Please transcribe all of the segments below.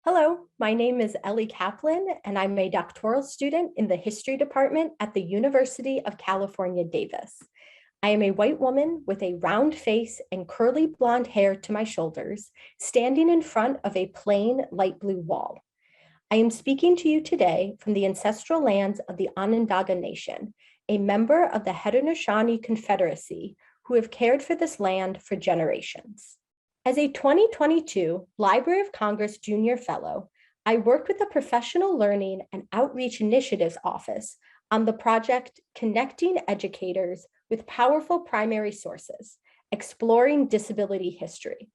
Hello, my name is Ellie Kaplan, and I'm a doctoral student in the History Department at the University of California, Davis. I am a white woman with a round face and curly blonde hair to my shoulders, standing in front of a plain light blue wall. I am speaking to you today from the ancestral lands of the Onondaga Nation, a member of the Haudenosaunee Confederacy who have cared for this land for generations. As a 2022 Library of Congress Junior Fellow, I worked with the Professional Learning and Outreach Initiatives Office on the project Connecting Educators with Powerful Primary Sources, Exploring Disability History.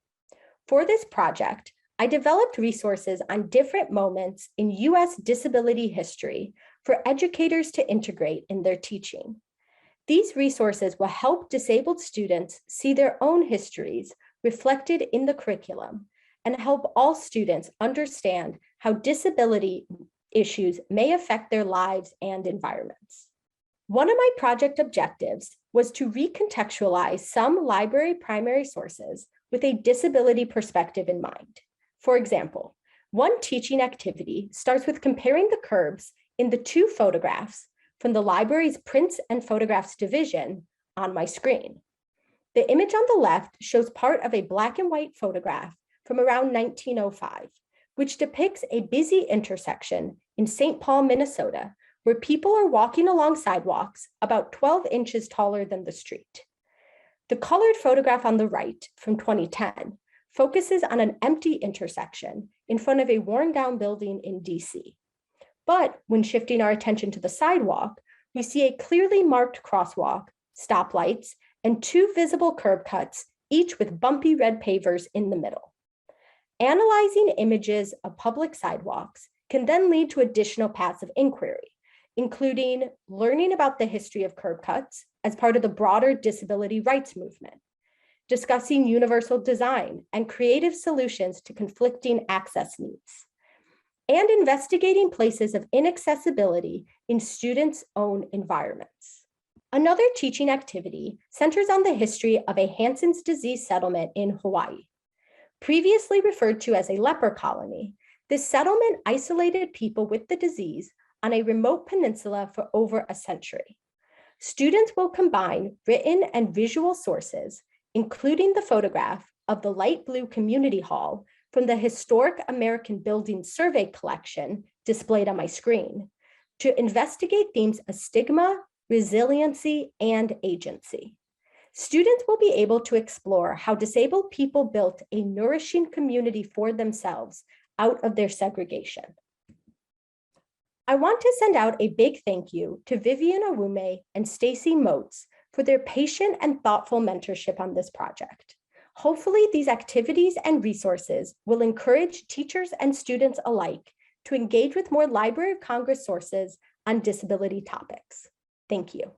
For this project, I developed resources on different moments in US disability history for educators to integrate in their teaching. These resources will help disabled students see their own histories reflected in the curriculum and help all students understand how disability issues may affect their lives and environments. One of my project objectives was to recontextualize some library primary sources with a disability perspective in mind. For example, one teaching activity starts with comparing the curbs in the two photographs from the library's Prints and Photographs division on my screen. The image on the left shows part of a black and white photograph from around 1905, which depicts a busy intersection in St. Paul, Minnesota, where people are walking along sidewalks about 12 inches taller than the street. The colored photograph on the right from 2010 focuses on an empty intersection in front of a worn down building in DC. But when shifting our attention to the sidewalk, we see a clearly marked crosswalk, stoplights, and two visible curb cuts, each with bumpy red pavers in the middle. Analyzing images of public sidewalks can then lead to additional paths of inquiry, including learning about the history of curb cuts as part of the broader disability rights movement, discussing universal design and creative solutions to conflicting access needs, and investigating places of inaccessibility in students' own environments. Another teaching activity centers on the history of a Hansen's disease settlement in Hawaii. Previously referred to as a leper colony, this settlement isolated people with the disease on a remote peninsula for over a century. Students will combine written and visual sources, including the photograph of the light blue community hall from the Historic American Building Survey collection displayed on my screen, to investigate themes of stigma, resiliency, and agency. Students will be able to explore how disabled people built a nourishing community for themselves out of their segregation. I want to send out a big thank you to Vivian Awume and Stacy Motes for their patient and thoughtful mentorship on this project. Hopefully, these activities and resources will encourage teachers and students alike to engage with more Library of Congress sources on disability topics. Thank you.